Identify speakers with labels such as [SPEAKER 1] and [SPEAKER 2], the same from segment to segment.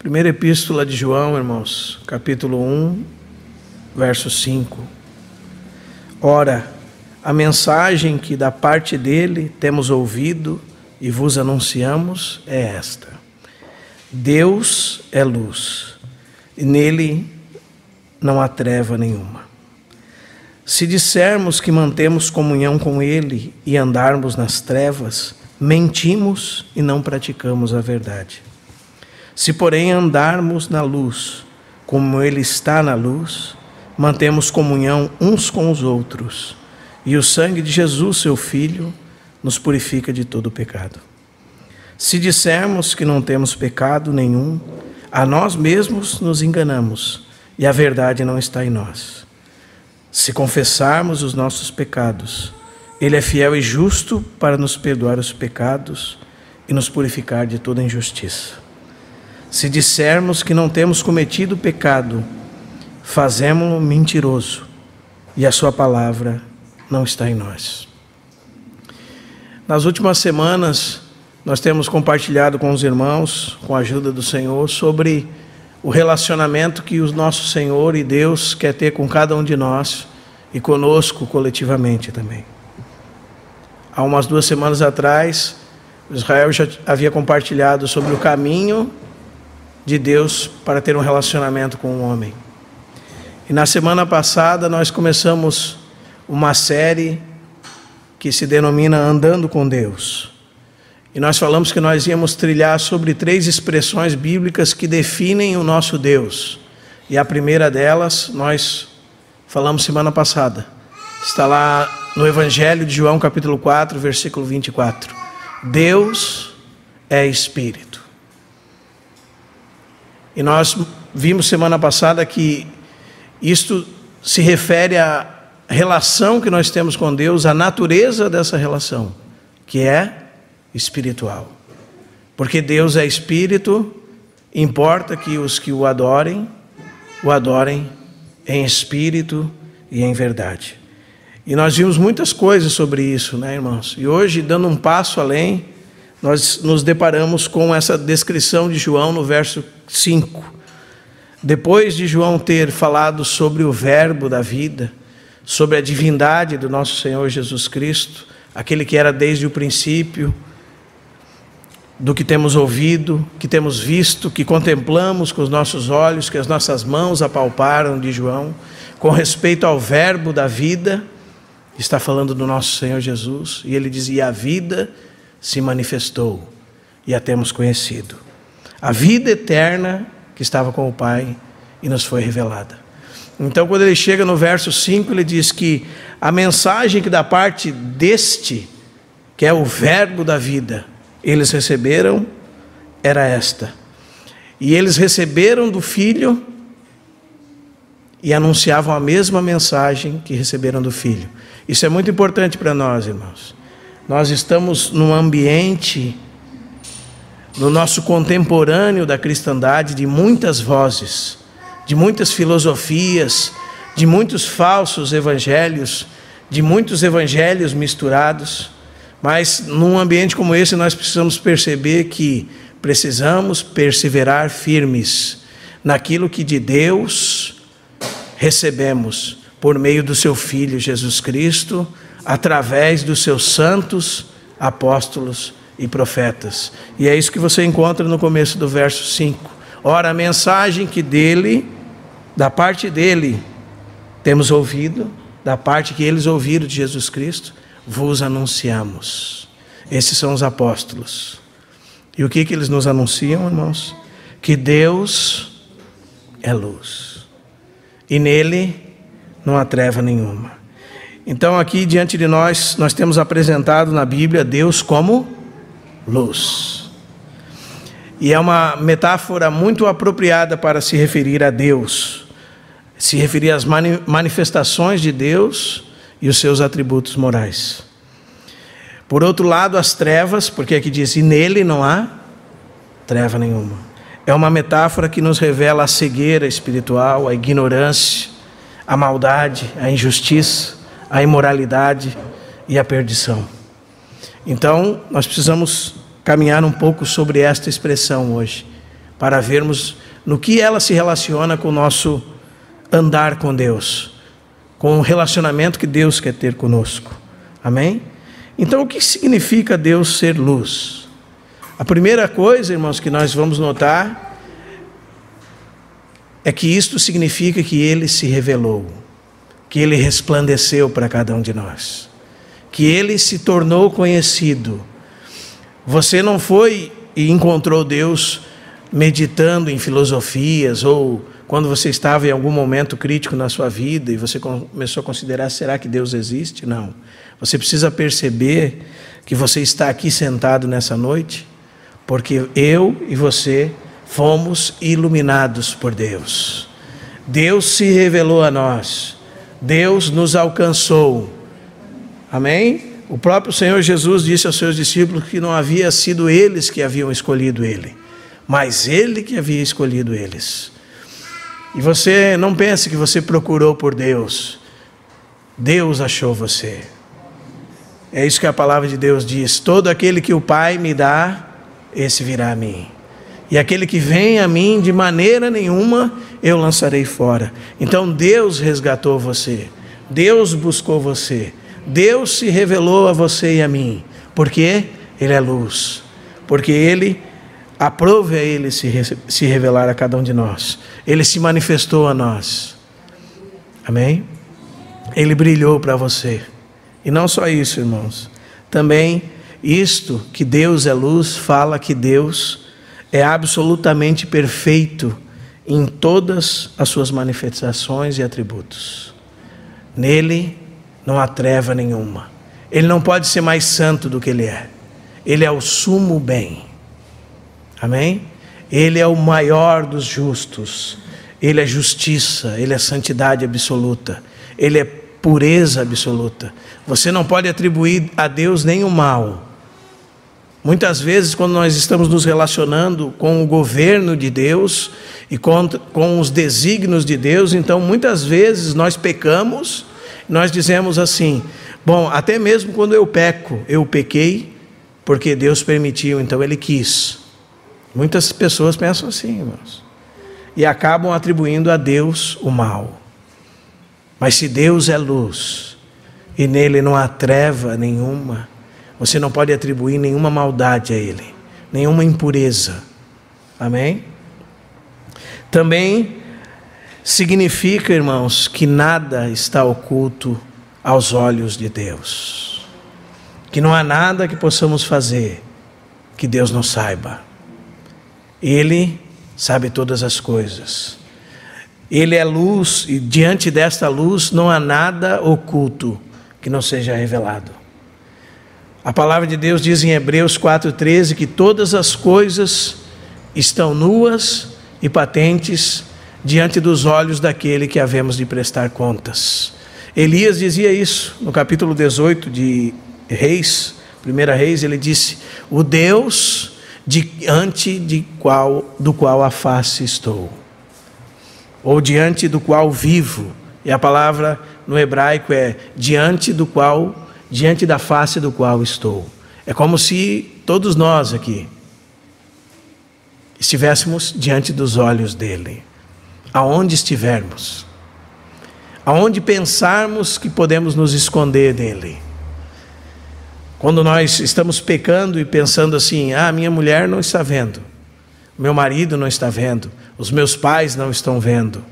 [SPEAKER 1] Primeira Epístola de João, irmãos, capítulo 1, verso 5. Ora, a mensagem que da parte dele temos ouvido e vos anunciamos é esta: Deus é luz, e nele não há treva nenhuma. Se dissermos que mantemos comunhão com ele e andarmos nas trevas, mentimos e não praticamos a verdade. Se, porém, andarmos na luz, como ele está na luz, mantemos comunhão uns com os outros, e o sangue de Jesus, seu Filho, nos purifica de todo pecado. Se dissermos que não temos pecado nenhum, a nós mesmos nos enganamos, e a verdade não está em nós. Se confessarmos os nossos pecados, ele é fiel e justo para nos perdoar os pecados e nos purificar de toda injustiça. Se dissermos que não temos cometido pecado, fazemo-lo mentiroso, e a sua palavra não está em nós. Nas últimas semanas, nós temos compartilhado com os irmãos, com a ajuda do Senhor, sobre o relacionamento que o nosso Senhor e Deus quer ter com cada um de nós e conosco coletivamente também. Há umas 2 semanas atrás, Israel já havia compartilhado sobre o caminho de Deus para ter um relacionamento com o homem. E na semana passada nós começamos uma série que se denomina Andando com Deus. E nós falamos que nós íamos trilhar sobre 3 expressões bíblicas que definem o nosso Deus. E a primeira delas nós falamos semana passada. Está lá no Evangelho de João, capítulo 4, versículo 24. Deus é Espírito. E nós vimos semana passada que isto se refere à relação que nós temos com Deus, à natureza dessa relação, que é espiritual. Porque Deus é Espírito, importa que os que o adorem em espírito e em verdade. E nós vimos muitas coisas sobre isso, né, irmãos? E hoje, dando um passo além, nós nos deparamos com essa descrição de João no verso 5. Depois de João ter falado sobre o verbo da vida, sobre a divindade do nosso Senhor Jesus Cristo, aquele que era desde o princípio, do que temos ouvido, que temos visto, que contemplamos com os nossos olhos, que as nossas mãos apalparam de João, com respeito ao verbo da vida, está falando do nosso Senhor Jesus, e ele dizia: a vida se manifestou e a temos conhecido. A vida eterna que estava com o Pai e nos foi revelada. Então, quando ele chega no verso 5, ele diz que a mensagem que da parte deste, que é o verbo da vida, eles receberam, era esta. E eles receberam do Filho e anunciavam a mesma mensagem que receberam do Filho. Isso é muito importante para nós, irmãos. Nós estamos num ambiente, no nosso contemporâneo da cristandade, de muitas vozes, de muitas filosofias, de muitos falsos evangelhos, de muitos evangelhos misturados. Mas num ambiente como esse nós precisamos perceber que precisamos perseverar firmes naquilo que de Deus recebemos por meio do seu Filho Jesus Cristo, através dos seus santos apóstolos e profetas. E é isso que você encontra no começo do verso 5. Ora, a mensagem que dele, da parte dele, temos ouvido, da parte que eles ouviram de Jesus Cristo, vos anunciamos. Esses são os apóstolos. E o que eles nos anunciam, irmãos? Que Deus é luz, e nele não há treva nenhuma. Então aqui diante de nós temos apresentado na Bíblia Deus como luz. E é uma metáfora muito apropriada para se referir a Deus, se referir às manifestações de Deus e os seus atributos morais. Por outro lado, as trevas, porque aqui diz, e nele não há treva nenhuma. É uma metáfora que nos revela a cegueira espiritual, a ignorância, a maldade, a injustiça, a imoralidade e a perdição. Então, nós precisamos caminhar um pouco sobre esta expressão hoje. para vermos no que ela se relaciona com o nosso andar com Deus, com o relacionamento que Deus quer ter conosco. Amém? Então, o que significa Deus ser luz? A primeira coisa, irmãos, que nós vamos notar é que isto significa que Ele se revelou, que Ele resplandeceu para cada um de nós, que Ele se tornou conhecido. Você não foi e encontrou Deus meditando em filosofias, ou quando você estava em algum momento crítico na sua vida e você começou a considerar, será que Deus existe? Não. Você precisa perceber que você está aqui sentado nessa noite, porque eu e você fomos iluminados por Deus. Deus se revelou a nós. Deus nos alcançou. Amém? O próprio Senhor Jesus disse aos seus discípulos que não havia sido eles que haviam escolhido Ele, mas Ele que havia escolhido eles. E você não pense que você procurou por Deus. Deus achou você. É isso que a palavra de Deus diz: todo aquele que o Pai me dá, esse virá a mim. E aquele que vem a mim, de maneira nenhuma eu lançarei fora. Então Deus resgatou você. Deus buscou você. Deus se revelou a você e a mim. Porque Ele é luz. Porque Ele, aprove a Ele se revelar a cada um de nós. Ele se manifestou a nós. Amém? Ele brilhou para você. E não só isso, irmãos. Também isto, que Deus é luz, fala que Deus é absolutamente perfeito em todas as suas manifestações e atributos. Nele não há treva nenhuma. Ele não pode ser mais santo do que Ele é. Ele é o sumo bem. Amém? Ele é o maior dos justos. Ele é justiça, Ele é santidade absoluta. Ele é pureza absoluta. Você não pode atribuir a Deus nenhum mal. Muitas vezes, quando nós estamos nos relacionando com o governo de Deus e com os desígnios de Deus, então muitas vezes nós pecamos, nós dizemos assim: bom, até mesmo quando eu peco, eu pequei porque Deus permitiu, então Ele quis. Muitas pessoas pensam assim, irmãos, e acabam atribuindo a Deus o mal. Mas se Deus é luz e nele não há treva nenhuma, você não pode atribuir nenhuma maldade a Ele, nenhuma impureza. Amém? Também significa, irmãos, que nada está oculto aos olhos de Deus. Que não há nada que possamos fazer que Deus não saiba. Ele sabe todas as coisas. Ele é luz e diante desta luz não há nada oculto que não seja revelado. A palavra de Deus diz em Hebreus 4,13 que todas as coisas estão nuas e patentes diante dos olhos daquele que havemos de prestar contas. Elias dizia isso no capítulo 18 de Reis, 1 Reis, ele disse: o Deus diante do qual a face estou, ou diante do qual vivo. E a palavra no hebraico é diante da face do qual estou. É como se todos nós aqui estivéssemos diante dos olhos dele. Aonde estivermos, aonde pensarmos que podemos nos esconder dele. Quando nós estamos pecando e pensando assim: minha mulher não está vendo, meu marido não está vendo, os meus pais não estão vendo,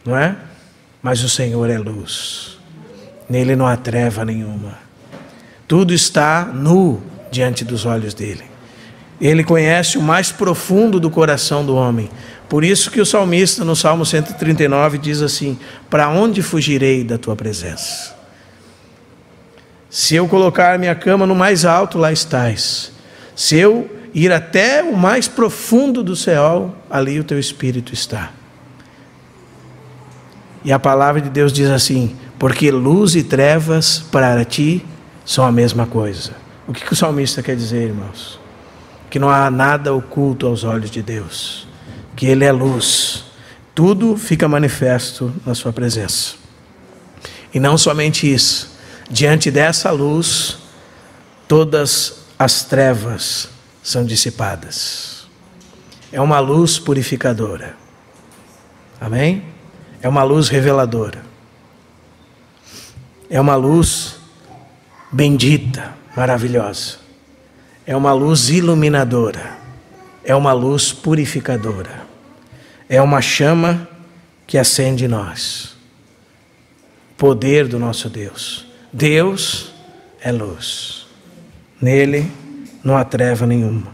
[SPEAKER 1] não é? Mas o Senhor é luz, nele não há treva nenhuma. Tudo está nu diante dos olhos dele. Ele conhece o mais profundo do coração do homem. Por isso que o salmista no Salmo 139 diz assim: para onde fugirei da tua presença? Se eu colocar minha cama no mais alto, lá estás. Se eu ir até o mais profundo do céu, ali o teu Espírito está. E a palavra de Deus diz assim: porque luz e trevas para ti são a mesma coisa. O que o salmista quer dizer, irmãos? Que não há nada oculto aos olhos de Deus, que Ele é luz, tudo fica manifesto na sua presença. E não somente isso, diante dessa luz, todas as trevas são dissipadas. é uma luz purificadora. Amém? É uma luz reveladora. É uma luz bendita, maravilhosa. É uma luz iluminadora. É uma luz purificadora. É uma chama que acende em nós. Poder do nosso Deus. Deus é luz. Nele não há treva nenhuma.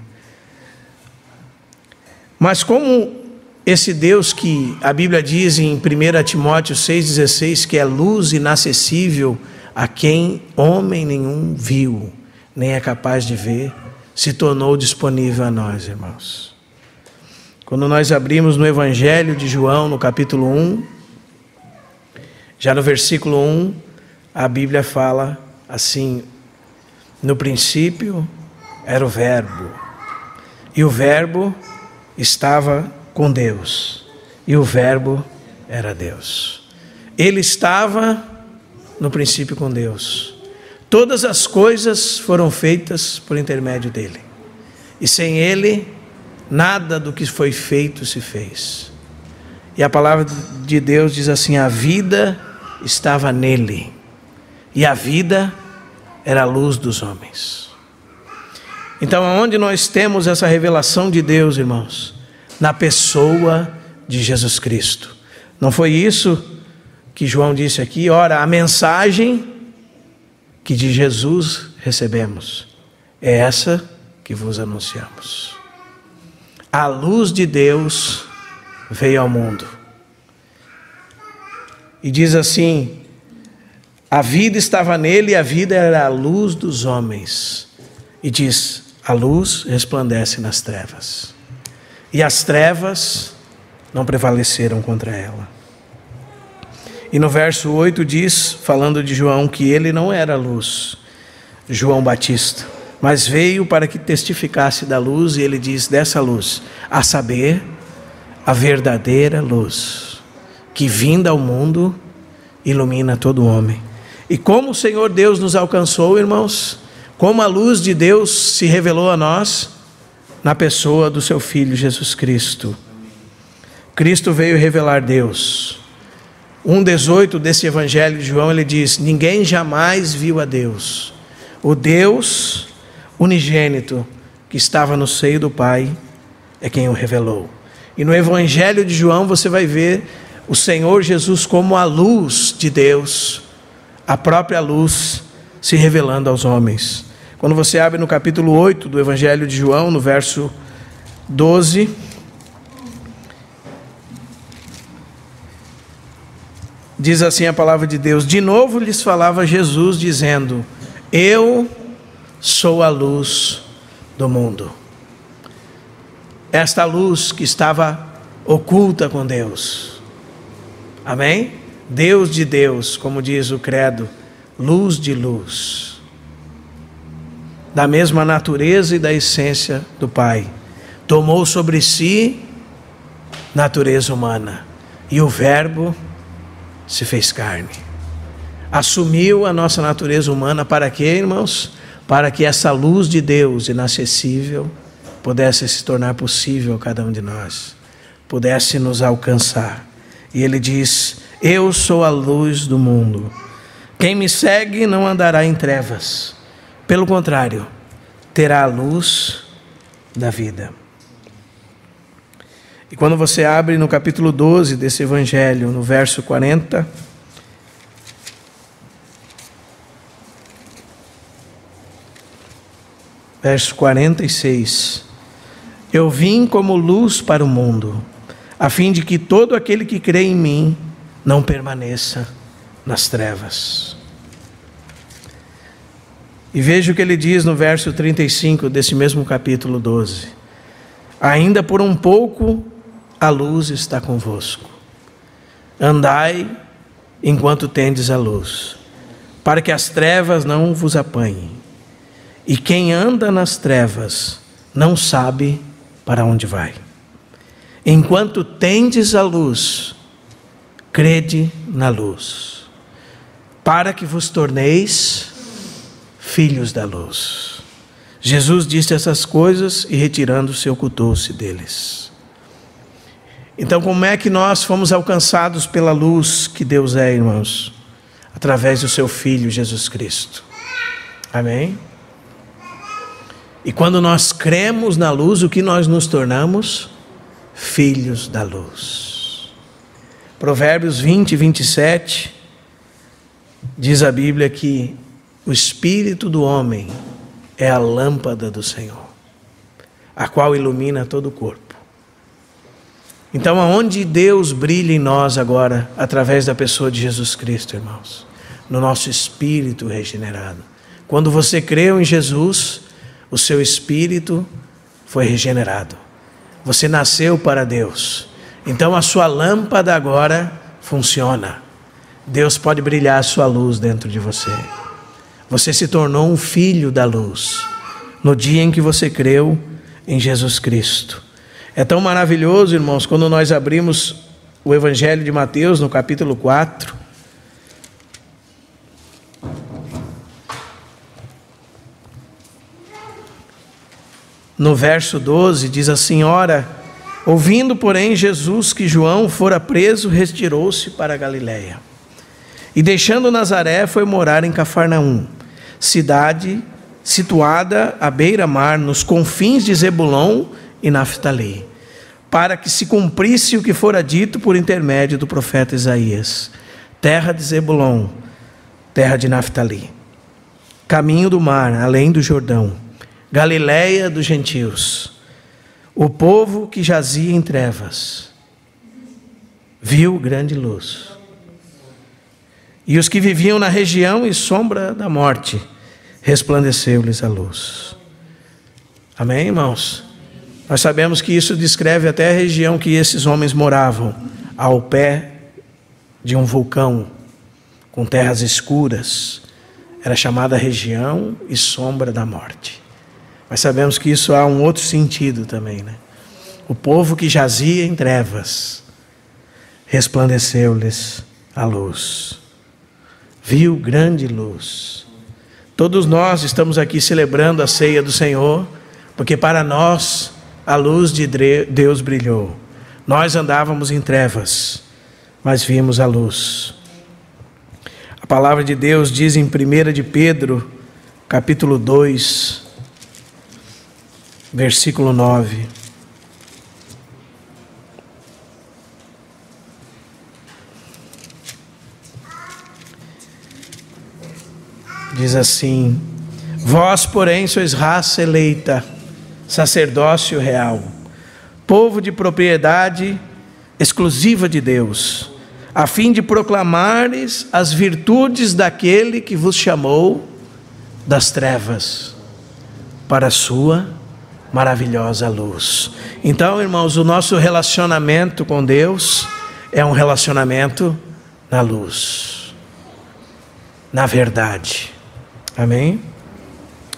[SPEAKER 1] Mas como esse Deus que a Bíblia diz em 1 Timóteo 6,16 que é luz inacessível a quem homem nenhum viu, nem é capaz de ver, se tornou disponível a nós, irmãos. Quando nós abrimos no Evangelho de João, no capítulo 1, já no versículo 1, a Bíblia fala assim: no princípio era o Verbo, e o Verbo estava com Deus, e o Verbo era Deus. Ele estava no princípio com Deus. Todas as coisas foram feitas por intermédio dele, e sem ele, nada do que foi feito se fez. E a palavra de Deus diz assim: a vida estava nele, e a vida era a luz dos homens. Então, aonde nós temos essa revelação de Deus, irmãos? Na pessoa de Jesus Cristo. Não foi isso que João disse aqui? Ora, a mensagem que de Jesus recebemos é essa que vos anunciamos. A luz de Deus veio ao mundo. E diz assim: a vida estava nele, e a vida era a luz dos homens. E diz: a luz resplandece nas trevas, e as trevas não prevaleceram contra ela. E no verso 8 diz, falando de João, que ele não era luz, João Batista, mas veio para que testificasse da luz, e ele diz dessa luz, a saber, a verdadeira luz, que vinda ao mundo, ilumina todo homem. E como o Senhor Deus nos alcançou, irmãos, como a luz de Deus se revelou a nós, na pessoa do seu Filho Jesus Cristo. Cristo veio revelar Deus. 1,18 desse Evangelho de João, ele diz: ninguém jamais viu a Deus. O Deus unigênito que estava no seio do Pai é quem o revelou. E no Evangelho de João você vai ver o Senhor Jesus como a luz de Deus, a própria luz se revelando aos homens. Quando você abre no capítulo 8 do Evangelho de João, no verso 12, diz assim a palavra de Deus: de novo lhes falava Jesus, dizendo: eu sou a luz do mundo. Esta luz que estava oculta com Deus. Amém? Deus de Deus, como diz o credo, luz de luz. Da mesma natureza e da essência do Pai. Tomou sobre si natureza humana. E o Verbo se fez carne. Assumiu a nossa natureza humana para quê, irmãos? Para que essa luz de Deus inacessível pudesse se tornar possível a cada um de nós. Pudesse nos alcançar. E ele diz: eu sou a luz do mundo. Quem me segue não andará em trevas. Pelo contrário, terá a luz da vida. E quando você abre no capítulo 12 desse Evangelho, no verso 40, verso 46, eu vim como luz para o mundo, a fim de que todo aquele que crê em mim não permaneça nas trevas. E veja o que ele diz no verso 35 desse mesmo capítulo 12. Ainda por um pouco a luz está convosco. Andai enquanto tendes a luz, para que as trevas não vos apanhem. E quem anda nas trevas não sabe para onde vai. Enquanto tendes a luz, crede na luz, para que vos torneis filhos da luz. Jesus disse essas coisas e retirando-se ocultou-se deles. Então, como é que nós fomos alcançados pela luz que Deus é, irmãos? Através do seu Filho, Jesus Cristo. Amém? E quando nós cremos na luz, o que nós nos tornamos? Filhos da luz. Provérbios 20, 27, diz a Bíblia que o espírito do homem é a lâmpada do Senhor, a qual ilumina todo o corpo. Então, aonde Deus brilha em nós agora, através da pessoa de Jesus Cristo, irmãos? No nosso espírito regenerado. Quando você creu em Jesus, o seu espírito foi regenerado. Você nasceu para Deus. Então, a sua lâmpada agora funciona. Deus pode brilhar a sua luz dentro de você. Você se tornou um filho da luz no dia em que você creu em Jesus Cristo. É tão maravilhoso, irmãos, quando nós abrimos o Evangelho de Mateus, no capítulo 4. No verso 12, diz assim: ora, ouvindo, porém, Jesus que João fora preso, retirou-se para a Galiléia. E deixando Nazaré, foi morar em Cafarnaum, cidade situada à beira-mar, nos confins de Zebulon e Naftali, para que se cumprisse o que fora dito por intermédio do profeta Isaías: terra de Zebulon, terra de Naftali, caminho do mar, além do Jordão, Galiléia dos gentios. O povo que jazia em trevas viu grande luz, e os que viviam na região e sombra da morte, resplandeceu-lhes a luz. Amém, irmãos? Nós sabemos que isso descreve até a região que esses homens moravam, ao pé de um vulcão, com terras escuras. Era chamada região e sombra da morte. Mas sabemos que isso há um outro sentido também, né? O povo que jazia em trevas, resplandeceu-lhes a luz. Viu grande luz. Todos nós estamos aqui celebrando a ceia do Senhor, porque para nós a luz de Deus brilhou. Nós andávamos em trevas, mas vimos a luz. A palavra de Deus diz em 1 de Pedro, capítulo 2, versículo 9. Diz assim: vós, porém, sois raça eleita, sacerdócio real, povo de propriedade exclusiva de Deus, a fim de proclamares as virtudes daquele que vos chamou das trevas para a sua maravilhosa luz. Então, irmãos, o nosso relacionamento com Deus é um relacionamento na luz, na verdade. Amém?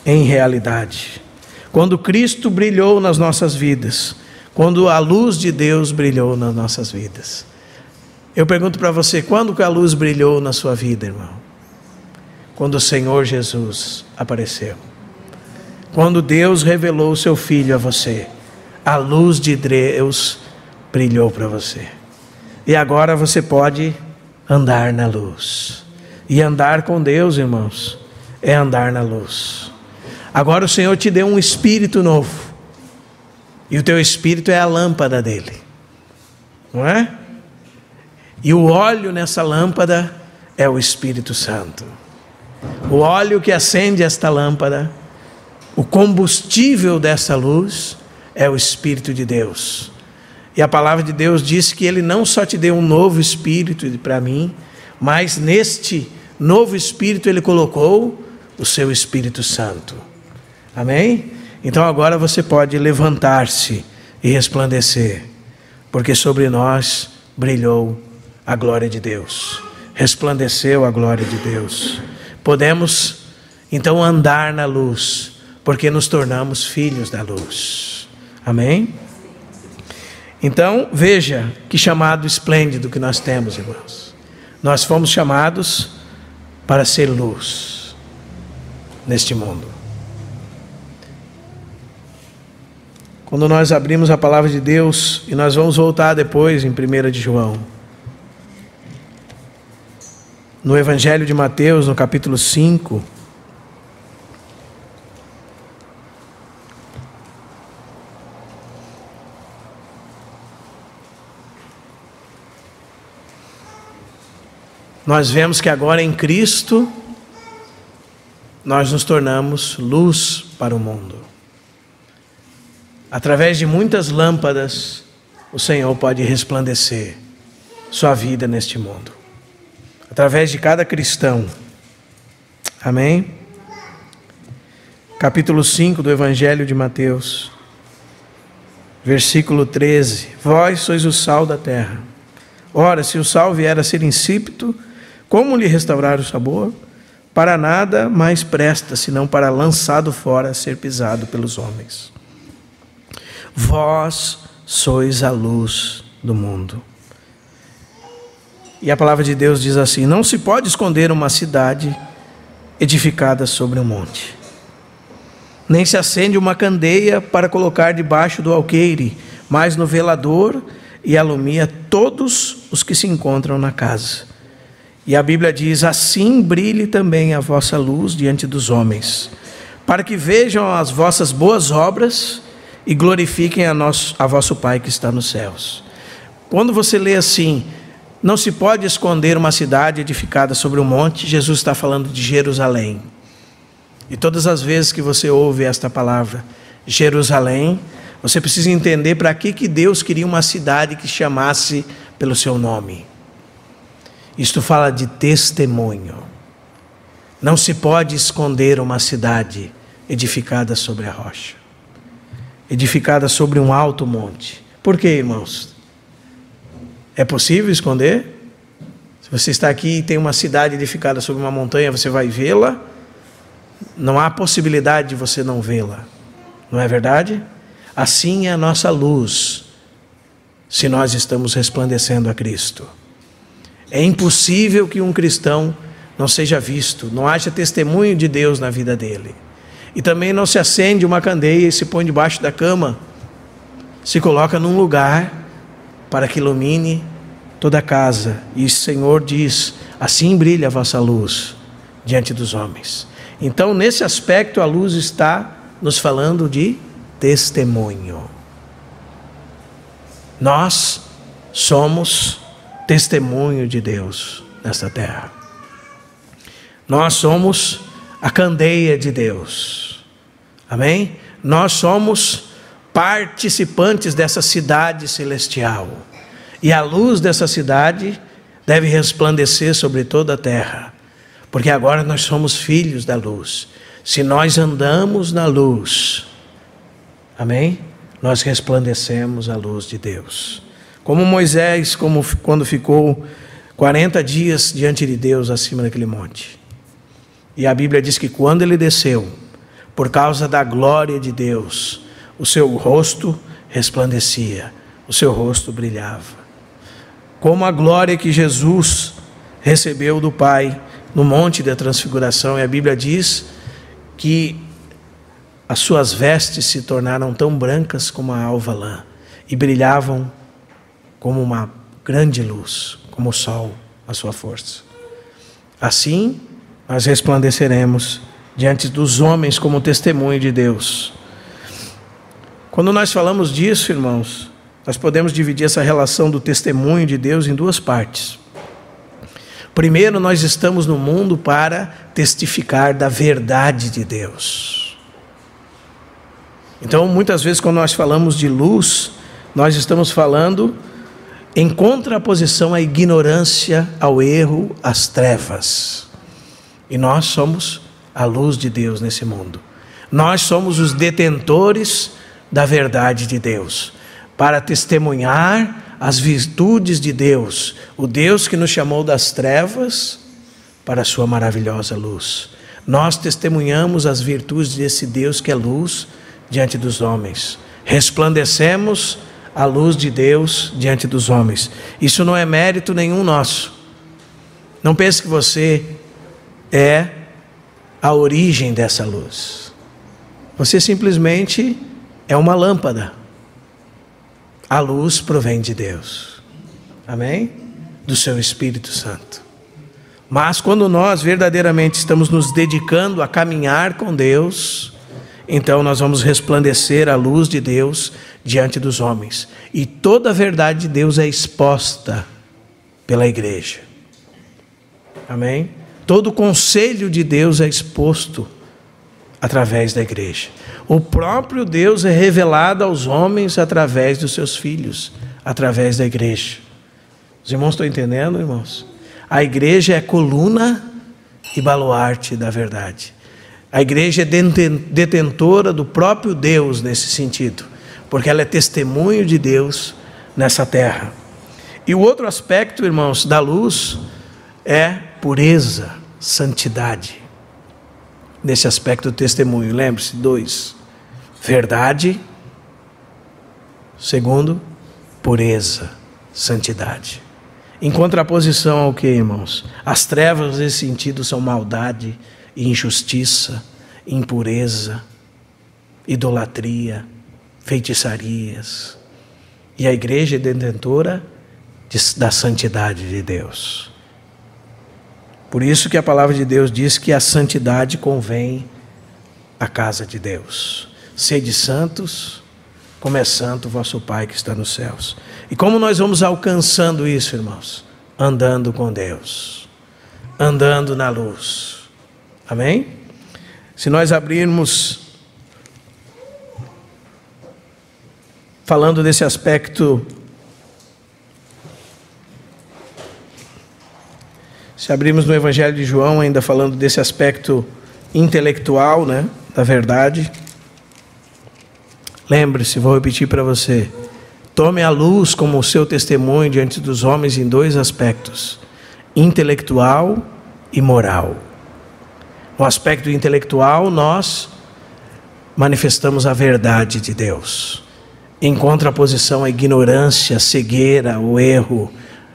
[SPEAKER 1] Em realidade. Quando Cristo brilhou nas nossas vidas, quando a luz de Deus brilhou nas nossas vidas. Eu pergunto para você, quando que a luz brilhou na sua vida, irmão? Quando o Senhor Jesus apareceu. Quando Deus revelou o seu Filho a você, a luz de Deus brilhou para você. E agora você pode andar na luz. E andar com Deus, irmãos, é andar na luz. Agora o Senhor te deu um espírito novo. E o teu espírito é a lâmpada dele. Não é? E o óleo nessa lâmpada é o Espírito Santo. O óleo que acende esta lâmpada, o combustível dessa luz é o Espírito de Deus. E a palavra de Deus diz que Ele não só te deu um novo espírito para mim, mas neste novo espírito Ele colocou o seu Espírito Santo. Amém? Então agora você pode levantar-se e resplandecer, porque sobre nós brilhou a glória de Deus, resplandeceu a glória de Deus. Podemos então andar na luz, porque nos tornamos filhos da luz. Amém? Então veja que chamado esplêndido que nós temos, irmãos. Nós fomos chamados para ser luz neste mundo. quando nós abrimos a palavra de Deus, e nós vamos voltar depois em 1 de João. No Evangelho de Mateus, no capítulo 5, nós vemos que agora em Cristo, nós nos tornamos luz para o mundo. Através de muitas lâmpadas, o Senhor pode resplandecer sua vida neste mundo. Através de cada cristão. Amém? Capítulo 5 do Evangelho de Mateus, versículo 13. Vós sois o sal da terra. Ora, se o sal vier a ser insípido, como lhe restaurar o sabor? Para nada mais presta, senão para lançado fora a ser pisado pelos homens. Vós sois a luz do mundo. E a palavra de Deus diz assim: não se pode esconder uma cidade edificada sobre um monte. Nem se acende uma candeia para colocar debaixo do alqueire, mas no velador, e alumia todos os que se encontram na casa. E a Bíblia diz: assim brilhe também a vossa luz diante dos homens, para que vejam as vossas boas obras e glorifiquem a vosso Pai que está nos céus. Quando você lê assim, não se pode esconder uma cidade edificada sobre um monte, Jesus está falando de Jerusalém. E todas as vezes que você ouve esta palavra, Jerusalém, você precisa entender para que Deus queria uma cidade que chamasse pelo seu nome. Isto fala de testemunho. Não se pode esconder uma cidade edificada sobre a rocha, edificada sobre um alto monte. Por quê, irmãos? É possível esconder? Se você está aqui e tem uma cidade edificada sobre uma montanha, você vai vê-la? Não há possibilidade de você não vê-la. Não é verdade? Assim é a nossa luz, se nós estamos resplandecendo a Cristo. É impossível que um cristão não seja visto, não haja testemunho de Deus na vida dele. E também não se acende uma candeia e se põe debaixo da cama, se coloca num lugar para que ilumine toda a casa. E o Senhor diz: assim brilha a vossa luz diante dos homens. Então, nesse aspecto, a luz está nos falando de testemunho. Nós somos testemunho de Deus nesta terra. Nós somos a candeia de Deus. Amém? Nós somos participantes dessa cidade celestial. E a luz dessa cidade deve resplandecer sobre toda a terra. Porque agora nós somos filhos da luz. Se nós andamos na luz, amém? Nós resplandecemos a luz de Deus. Como Moisés, quando ficou 40 dias diante de Deus acima daquele monte. E a Bíblia diz que quando ele desceu, por causa da glória de Deus, o seu rosto resplandecia, o seu rosto brilhava. Como a glória que Jesus recebeu do Pai no monte da transfiguração, e a Bíblia diz que as suas vestes se tornaram tão brancas como a alva lã, e brilhavam como uma grande luz, como o sol, a sua força. Assim, nós resplandeceremos diante dos homens como testemunho de Deus. Quando nós falamos disso, irmãos, nós podemos dividir essa relação do testemunho de Deus em duas partes. Primeiro, nós estamos no mundo para testificar da verdade de Deus. Então, muitas vezes, quando nós falamos de luz, nós estamos falando em contraposição à ignorância, ao erro, às trevas. E nós somos a luz de Deus nesse mundo. Nós somos os detentores da verdade de Deus, para testemunhar as virtudes de Deus, o Deus que nos chamou das trevas para a sua maravilhosa luz. Nós testemunhamos as virtudes desse Deus que é luz diante dos homens. Resplandecemos a luz de Deus diante dos homens. Isso não é mérito nenhum nosso. Não pense que você é a origem dessa luz. Você simplesmente é uma lâmpada A luz provém de Deus. Amém? Do seu Espírito Santo. Mas quando nós verdadeiramente estamos nos dedicando a caminhar com Deus, então nós vamos resplandecer a luz de Deus diante dos homens. E toda a verdade de Deus é exposta pela igreja. Amém? Todo o conselho de Deus é exposto através da igreja. O próprio Deus é revelado aos homens através dos seus filhos, através da igreja. Os irmãos estão entendendo, irmãos? A igreja é coluna e baluarte da verdade. A igreja é detentora do próprio Deus nesse sentido, porque ela é testemunho de Deus nessa terra. E o outro aspecto, irmãos, da luz é pureza, santidade. Nesse aspecto do testemunho, lembre-se, 2, verdade. Segundo, pureza, santidade. Em contraposição ao que, irmãos? As trevas nesse sentido são maldade, injustiça, impureza, idolatria, feitiçarias. E a igreja é detentora da santidade de Deus. Por isso que a palavra de Deus diz que a santidade convém à casa de Deus. Sede santos, como é santo o vosso Pai que está nos céus. E como nós vamos alcançando isso, irmãos? Andando com Deus, andando na luz. Amém? Se nós abrirmos, falando desse aspecto, se abrirmos no Evangelho de João, ainda falando desse aspecto intelectual, né, da verdade. Lembre-se, vou repetir para você. Tome a luz como o seu testemunho diante dos homens em 2 aspectos: intelectual e moral. No aspecto intelectual, nós manifestamos a verdade de Deus. Em contraposição à ignorância, à cegueira, ao erro,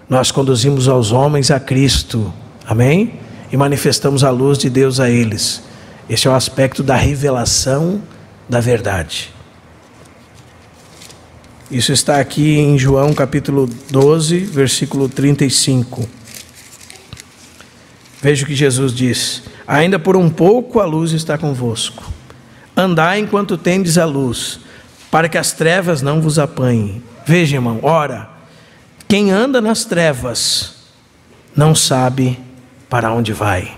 [SPEAKER 1] nós conduzimos aos homens a Cristo. Amém? E manifestamos a luz de Deus a eles. Esse é o aspecto da revelação da verdade. Isso está aqui em João capítulo 12, versículo 35. Veja o que Jesus diz: ainda por um pouco a luz está convosco. Andai enquanto tendes a luz, para que as trevas não vos apanhem. Veja, irmão, ora, quem anda nas trevas não sabe para onde vai.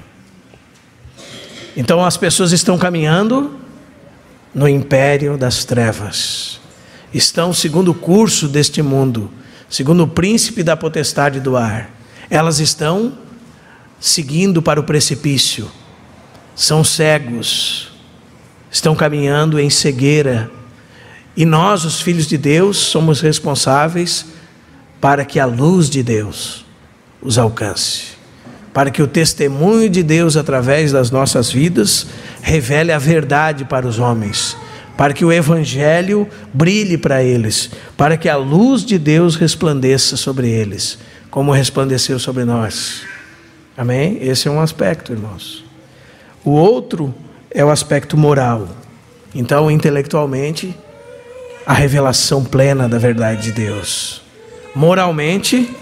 [SPEAKER 1] Então as pessoas estão caminhando no império das trevas. Estão segundo o curso deste mundo, segundo o príncipe da potestade do ar. Elas estão seguindo para o precipício. São cegos. Estão caminhando em cegueira. E nós, os filhos de Deus, somos responsáveis para que a luz de Deus os alcance. Para que o testemunho de Deus através das nossas vidas revele a verdade para os homens. Para que o Evangelho brilhe para eles, para que a luz de Deus resplandeça sobre eles, como resplandeceu sobre nós. Amém? Esse é um aspecto, irmãos. O outro é o aspecto moral. Então, intelectualmente, a revelação plena da verdade de Deus. Moralmente,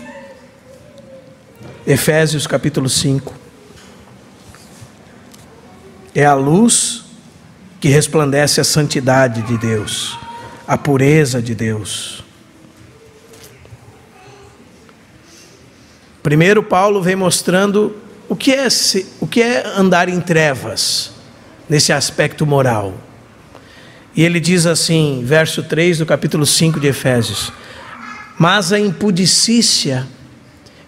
[SPEAKER 1] Efésios capítulo 5, é a luz que resplandece a santidade de Deus, a pureza de Deus. Primeiro Paulo vem mostrando o que é andar em trevas, nesse aspecto moral. E ele diz assim, verso 3 do capítulo 5 de Efésios: mas a impudicícia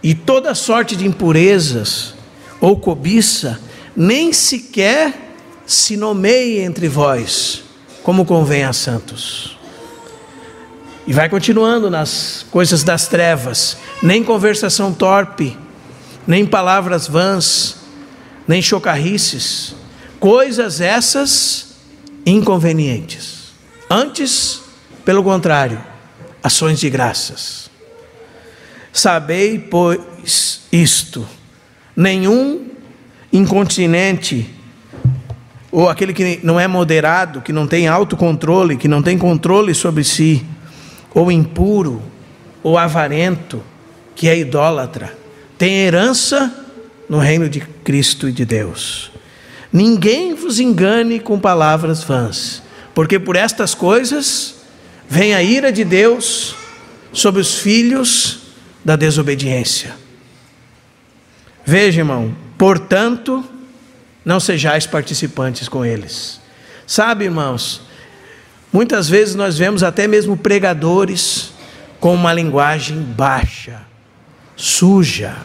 [SPEAKER 1] e toda sorte de impurezas ou cobiça nem sequer se nomeie entre vós, como convém a santos. E vai continuando nas coisas das trevas: nem conversação torpe, nem palavras vãs, nem chocarrices, coisas essas inconvenientes. Antes, pelo contrário, ações de graças. Sabei, pois, isto: nenhum incontinente, ou aquele que não é moderado, que não tem autocontrole, que não tem controle sobre si, ou impuro, ou avarento, que é idólatra, tem herança no reino de Cristo e de Deus. Ninguém vos engane com palavras vãs, porque por estas coisas vem a ira de Deus sobre os filhos da desobediência. Veja, irmão, portanto, não sejais participantes com eles. Sabe, irmãos, muitas vezes nós vemos até mesmo pregadores com uma linguagem baixa, suja,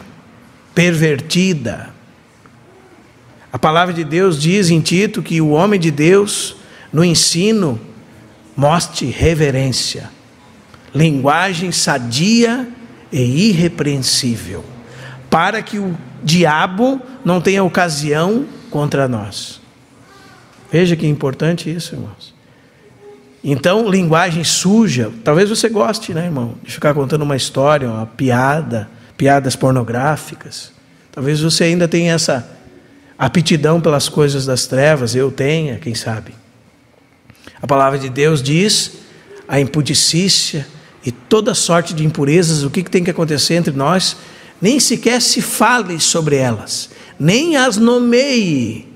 [SPEAKER 1] pervertida. A palavra de Deus diz em Tito que o homem de Deus, no ensino, mostre reverência, linguagem sadia e irrepreensível, para que o diabo não tenha ocasião contra nós. Veja que importante isso, irmãos. Então, linguagem suja, talvez você goste, né, irmão, de ficar contando uma história, uma piada, piadas pornográficas. Talvez você ainda tenha essa aptidão pelas coisas das trevas, eu tenha, quem sabe. A palavra de Deus diz: a impudicícia e toda sorte de impurezas, o que tem que acontecer entre nós? Nem sequer se fale sobre elas, nem as nomeie.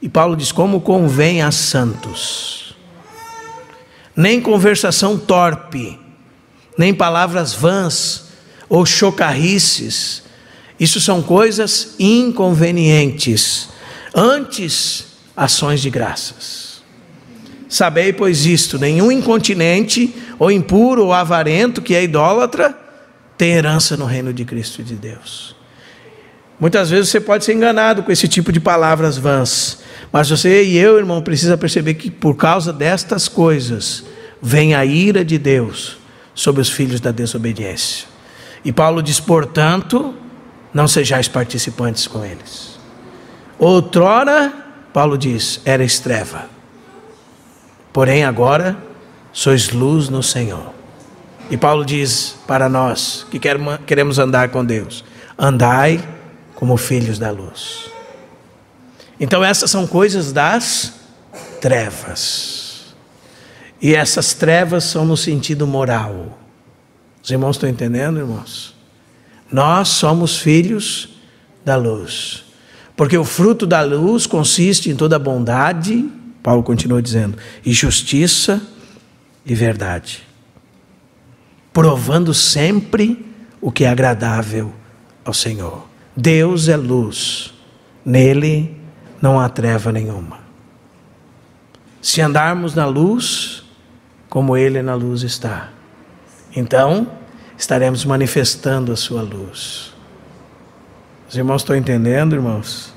[SPEAKER 1] E Paulo diz: como convém a santos. Nem conversação torpe, nem palavras vãs ou chocarrices. Isso são coisas inconvenientes. Antes, ações de graças. Sabei, pois, isto: nenhum incontinente, ou impuro, ou avarento, que é idólatra, tem herança no reino de Cristo e de Deus. Muitas vezes você pode ser enganado com esse tipo de palavras vãs, mas você e eu, irmão, precisa perceber que por causa destas coisas vem a ira de Deus sobre os filhos da desobediência. E Paulo diz: portanto, não sejais participantes com eles. Outrora, Paulo diz, erais treva, porém agora sois luz no Senhor. E Paulo diz para nós que queremos andar com Deus: andai como filhos da luz. Então essas são coisas das trevas. E essas trevas são no sentido moral. Os irmãos estão entendendo, irmãos? Nós somos filhos da luz. Porque o fruto da luz consiste em toda bondade, Paulo continua dizendo, e justiça e verdade, provando sempre o que é agradável ao Senhor. Deus é luz, nele não há treva nenhuma. Se andarmos na luz, como ele na luz está, então estaremos manifestando a sua luz. Os irmãos estão entendendo, irmãos?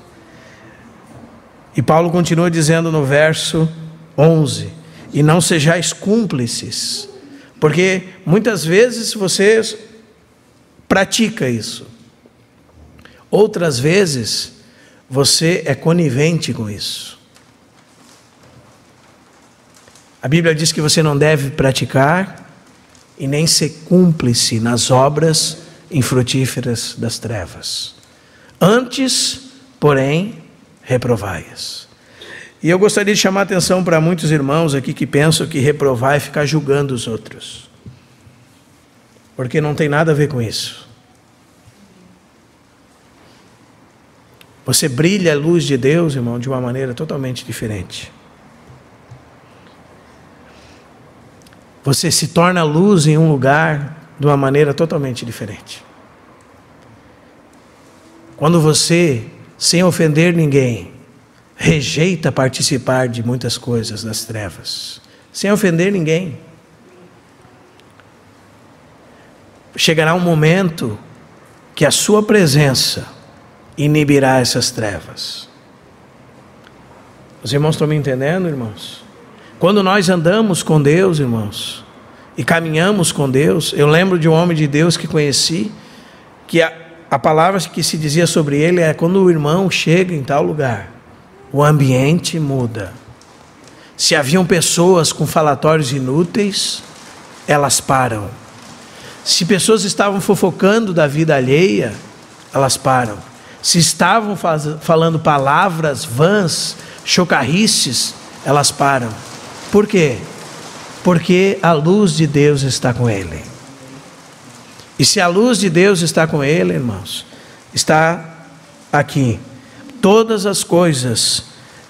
[SPEAKER 1] E Paulo continua dizendo no verso 11, e não sejais cúmplices, porque muitas vezes você pratica isso, outras vezes você é conivente com isso. A Bíblia diz que você não deve praticar e nem ser cúmplice nas obras infrutíferas das trevas. Antes, porém, reprovai-as. E eu gostaria de chamar a atenção para muitos irmãos aqui que pensam que reprovar é ficar julgando os outros, porque não tem nada a ver com isso. Você brilha a luz de Deus, irmão, de uma maneira totalmente diferente. Você se torna luz em um lugar de uma maneira totalmente diferente. Quando você, sem ofender ninguém, rejeita participar de muitas coisas das trevas, sem ofender ninguém, chegará um momento que a sua presença inibirá essas trevas. Os irmãos estão me entendendo, irmãos? Quando nós andamos com Deus, irmãos, e caminhamos com Deus, eu lembro de um homem de Deus que conheci, que a palavra que se dizia sobre ele é: quando o irmão chega em tal lugar, o ambiente muda. Se haviam pessoas com falatórios inúteis, elas param. Se pessoas estavam fofocando da vida alheia, elas param. Se estavam falando palavras vãs, chocarrices, elas param. Por quê? Porque a luz de Deus está com ele. E se a luz de Deus está com ele, irmãos, está aqui. Todas as coisas,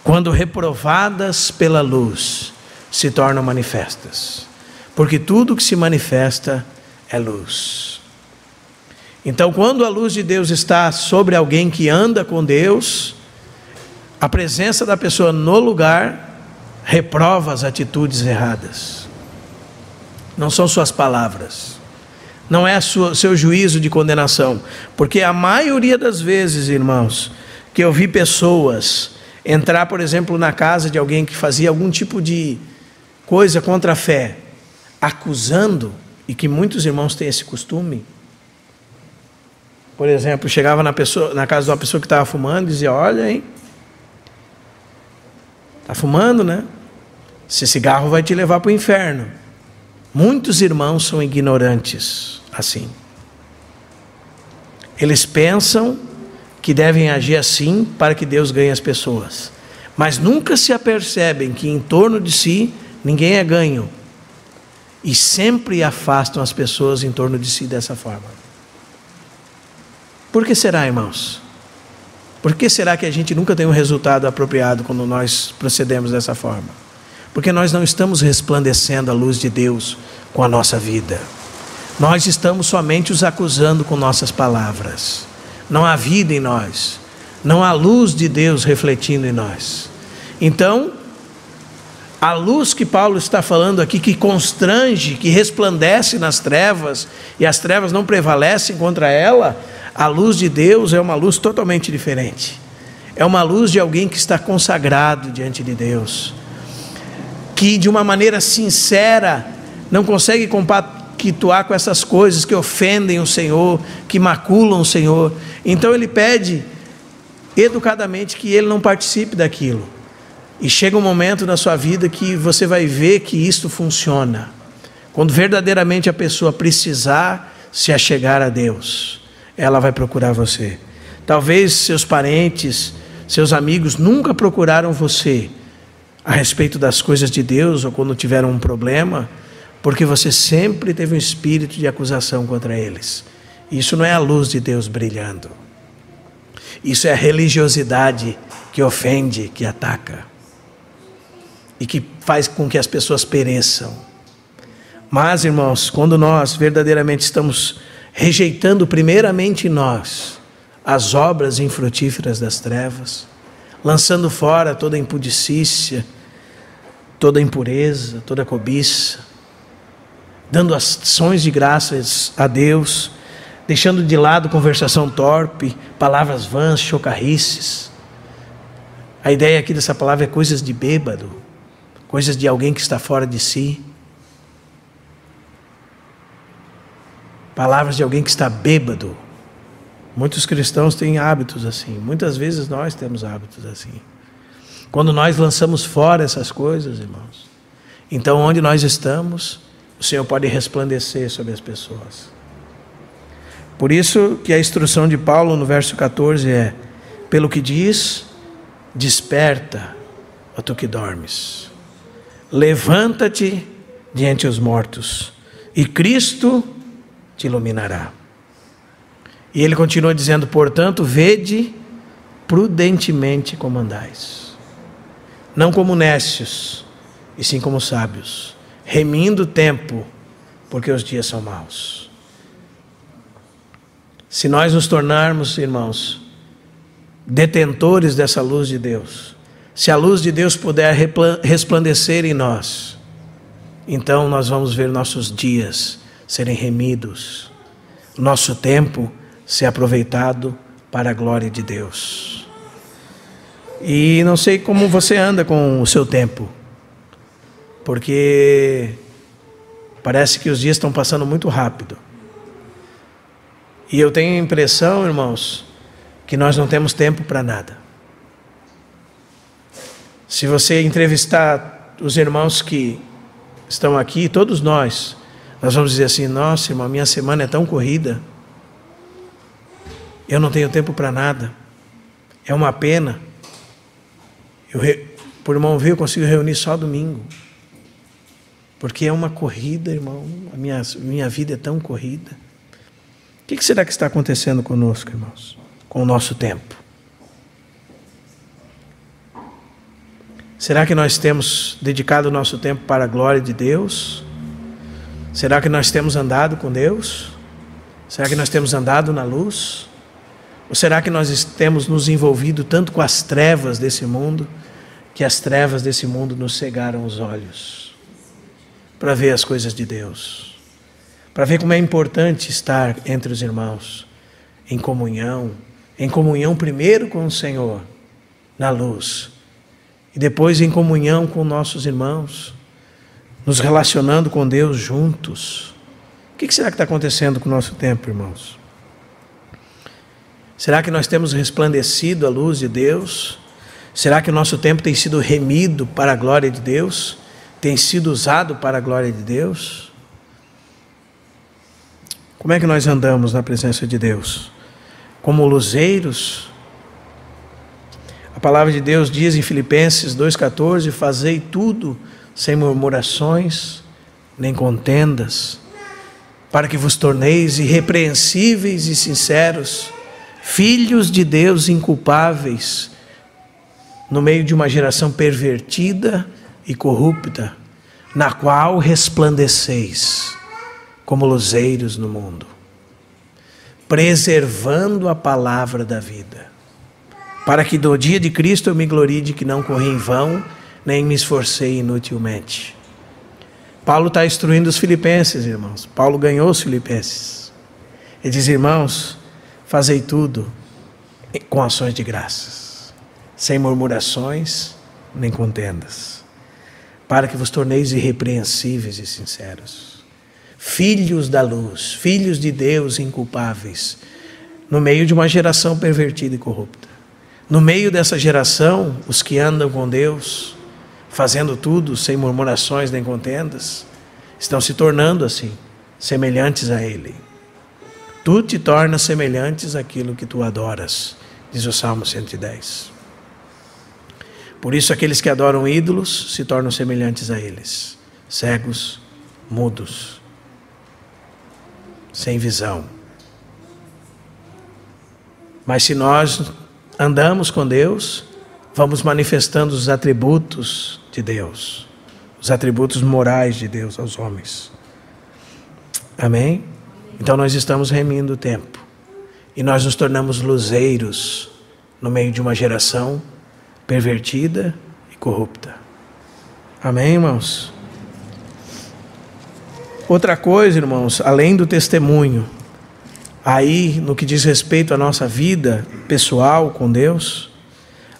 [SPEAKER 1] quando reprovadas pela luz, se tornam manifestas. Porque tudo que se manifesta é luz. Então, quando a luz de Deus está sobre alguém que anda com Deus, a presença da pessoa no lugar reprova as atitudes erradas. Não são suas palavras. Não é seu juízo de condenação. Porque a maioria das vezes, irmãos, que eu vi pessoas entrar, por exemplo, na casa de alguém que fazia algum tipo de coisa contra a fé, acusando, e que muitos irmãos têm esse costume. Por exemplo, chegava na casa de uma pessoa que estava fumando e dizia: olha, hein, está fumando, né? Esse cigarro vai te levar para o inferno. Muitos irmãos são ignorantes assim. Eles pensam que devem agir assim para que Deus ganhe as pessoas, mas nunca se apercebem que em torno de si ninguém é ganho, e sempre afastam as pessoas em torno de si dessa forma. Por que será, irmãos? Por que será que a gente nunca tem um resultado apropriado quando nós procedemos dessa forma? Porque nós não estamos resplandecendo a luz de Deus com a nossa vida. Nós estamos somente os acusando com nossas palavras. Não há vida em nós. Não há luz de Deus refletindo em nós. Então, a luz que Paulo está falando aqui, que constrange, que resplandece nas trevas, e as trevas não prevalecem contra ela, a luz de Deus é uma luz totalmente diferente. É uma luz de alguém que está consagrado diante de Deus, que de uma maneira sincera não consegue compactuar com essas coisas que ofendem o Senhor, que maculam o Senhor. Então ele pede educadamente que ele não participe daquilo. E chega um momento na sua vida que você vai ver que isto funciona. Quando verdadeiramente a pessoa precisar se achegar a Deus, ela vai procurar você. Talvez seus parentes, seus amigos nunca procuraram você a respeito das coisas de Deus, ou quando tiveram um problema, porque você sempre teve um espírito de acusação contra eles. Isso não é a luz de Deus brilhando. Isso é a religiosidade que ofende, que ataca, e que faz com que as pessoas pereçam. Mas, irmãos, quando nós verdadeiramente estamos rejeitando primeiramente em nós as obras infrutíferas das trevas, lançando fora toda impudicícia, toda impureza, toda cobiça, dando ações de graças a Deus, deixando de lado conversação torpe, palavras vãs, chocarrices. A ideia aqui dessa palavra é coisas de bêbado, coisas de alguém que está fora de si, palavras de alguém que está bêbado. Muitos cristãos têm hábitos assim, muitas vezes nós temos hábitos assim. Quando nós lançamos fora essas coisas, irmãos, então onde nós estamos, o Senhor pode resplandecer sobre as pessoas. Por isso que a instrução de Paulo no verso 14 é: pelo que diz, desperta, ó tu que dormes, levanta-te de entre os mortos, e Cristo te iluminará. E ele continua dizendo: portanto, vede prudentemente como andais, não como necios, e sim como sábios, remindo o tempo, porque os dias são maus. Se nós nos tornarmos, irmãos, detentores dessa luz de Deus, se a luz de Deus puder resplandecer em nós, então nós vamos ver nossos dias serem remidos, nosso tempo ser aproveitado para a glória de Deus. E não sei como você anda com o seu tempo, porque parece que os dias estão passando muito rápido. E eu tenho a impressão, irmãos, que nós não temos tempo para nada. Se você entrevistar os irmãos que estão aqui, todos nós vamos dizer assim: nossa, irmão, minha semana é tão corrida, eu não tenho tempo para nada, é uma pena. Por irmão ver, eu consigo reunir só domingo. Porque é uma corrida, irmão. A minha vida é tão corrida. O que será que está acontecendo conosco, irmãos? Com o nosso tempo? Será que nós temos dedicado o nosso tempo para a glória de Deus? Será que nós temos andado com Deus? Será que nós temos andado na luz? Ou será que nós temos nos envolvido tanto com as trevas desse mundo, que as trevas desse mundo nos cegaram os olhos para ver as coisas de Deus, para ver como é importante estar entre os irmãos, em comunhão primeiro com o Senhor, na luz, e depois em comunhão com nossos irmãos, nos relacionando com Deus juntos. O que será que está acontecendo com o nosso tempo, irmãos? Será que nós temos resplandecido a luz de Deus? Será que o nosso tempo tem sido remido para a glória de Deus? Tem sido usado para a glória de Deus? Como é que nós andamos na presença de Deus? Como luzeiros? A palavra de Deus diz em Filipenses 2,14: fazei tudo sem murmurações, nem contendas, para que vos torneis irrepreensíveis e sinceros, filhos de Deus inculpáveis, no meio de uma geração pervertida e corrupta, na qual resplandeceis como luzeiros no mundo, preservando a palavra da vida, para que do dia de Cristo eu me glorie de que não corri em vão, nem me esforcei inutilmente. Paulo está instruindo os filipenses, irmãos. Paulo ganhou os filipenses. Ele diz: irmãos, fazei tudo com ações de graças, sem murmurações nem contendas, para que vos torneis irrepreensíveis e sinceros, filhos da luz, filhos de Deus inculpáveis, no meio de uma geração pervertida e corrupta. No meio dessa geração, os que andam com Deus, fazendo tudo sem murmurações nem contendas, estão se tornando assim, semelhantes a Ele. Tu te tornas semelhantes àquilo que tu adoras, diz o Salmo 110. Por isso aqueles que adoram ídolos se tornam semelhantes a eles, cegos, mudos, sem visão. Mas se nós andamos com Deus, vamos manifestando os atributos de Deus, os atributos morais de Deus aos homens. Amém? Então nós estamos remindo o tempo, e nós nos tornamos luzeiros no meio de uma geração pervertida e corrupta. Amém, irmãos? Outra coisa, irmãos, além do testemunho, aí no que diz respeito à nossa vida pessoal com Deus,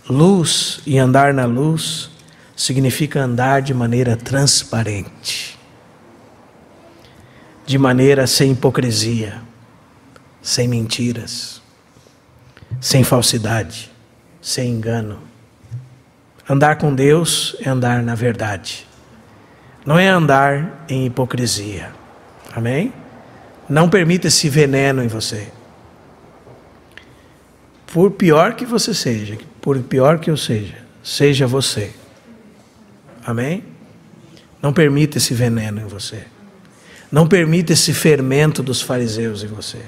[SPEAKER 1] luz e andar na luz significa andar de maneira transparente, de maneira sem hipocrisia, sem mentiras, sem falsidade, sem engano. Andar com Deus é andar na verdade, não é andar em hipocrisia. Amém? Não permita esse veneno em você. Por pior que você seja, por pior que eu seja, seja você. Amém? Não permita esse veneno em você. Não permita esse fermento dos fariseus em você.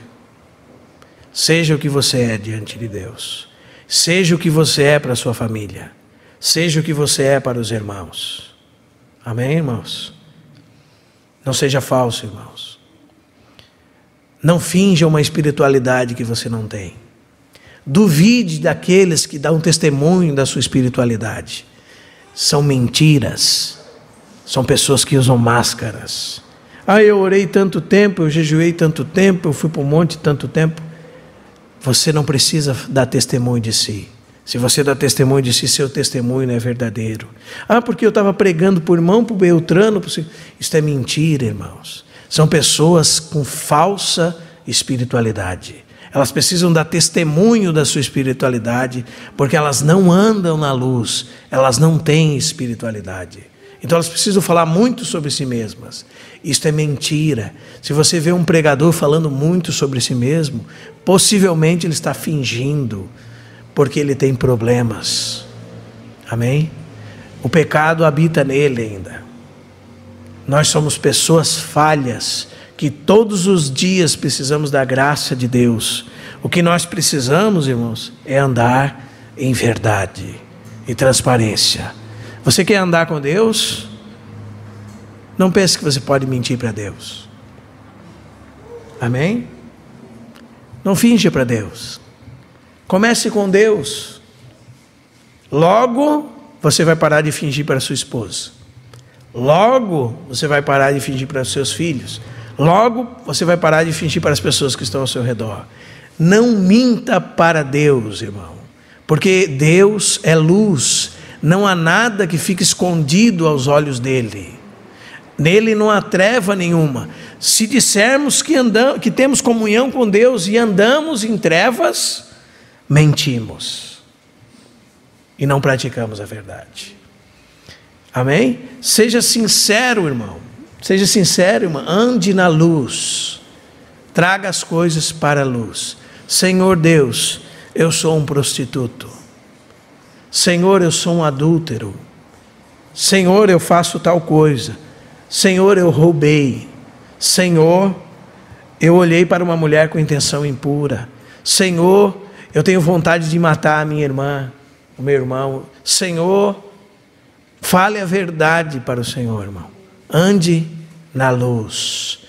[SPEAKER 1] Seja o que você é diante de Deus. Seja o que você é para a sua família. Seja o que você é para os irmãos. Amém, irmãos? Não seja falso, irmãos. Não finja uma espiritualidade que você não tem. Duvide daqueles que dão testemunho da sua espiritualidade. São mentiras. São pessoas que usam máscaras. Eu orei tanto tempo, eu jejuei tanto tempo, eu fui para o monte tanto tempo. Você não precisa dar testemunho de si. Se você dá testemunho de si, seu testemunho não é verdadeiro. Porque eu estava pregando por irmão, por Beltrano. Isso é mentira, irmãos. São pessoas com falsa espiritualidade. Elas precisam dar testemunho da sua espiritualidade, porque elas não andam na luz, elas não têm espiritualidade. Então elas precisam falar muito sobre si mesmas. Isto é mentira. Se você vê um pregador falando muito sobre si mesmo, possivelmente ele está fingindo, porque ele tem problemas. Amém? O pecado habita nele ainda. Nós somos pessoas falhas, que todos os dias precisamos da graça de Deus. O que nós precisamos, irmãos, é andar em verdade e transparência. Você quer andar com Deus? Não pense que você pode mentir para Deus. Amém? Não finja para Deus. Comece com Deus. Logo, você vai parar de fingir para sua esposa. Logo, você vai parar de fingir para os seus filhos. Logo, você vai parar de fingir para as pessoas que estão ao seu redor. Não minta para Deus, irmão. Porque Deus é luz. Não há nada que fique escondido aos olhos dele. Nele não há treva nenhuma. Se dissermos que temos comunhão com Deus e andamos em trevas, mentimos. E não praticamos a verdade. Amém? Seja sincero, irmão. Seja sincero, irmã. Ande na luz. Traga as coisas para a luz. Senhor Deus, eu sou um prostituto. Senhor, eu sou um adúltero. Senhor, eu faço tal coisa. Senhor, eu roubei. Senhor, eu olhei para uma mulher com intenção impura. Senhor, eu tenho vontade de matar a minha irmã, o meu irmão. Senhor, fale a verdade para o Senhor, irmão. Ande na luz.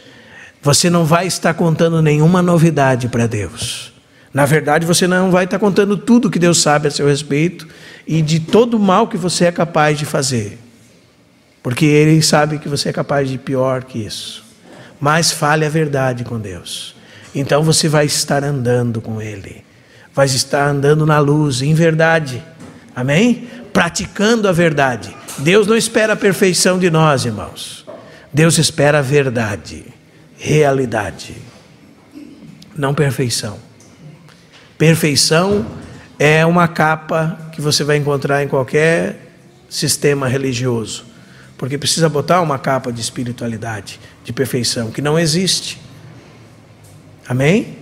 [SPEAKER 1] Você não vai estar contando nenhuma novidade para Deus. Na verdade, você não vai estar contando tudo que Deus sabe a seu respeito e de todo o mal que você é capaz de fazer. Porque Ele sabe que você é capaz de pior que isso. Mas fale a verdade com Deus. Então você vai estar andando com Ele. Vai estar andando na luz, em verdade. Amém? Praticando a verdade. Deus não espera a perfeição de nós, irmãos. Deus espera a verdade, realidade. Não perfeição. Perfeição é uma capa que você vai encontrar em qualquer sistema religioso. Porque precisa botar uma capa de espiritualidade, de perfeição, que não existe. Amém?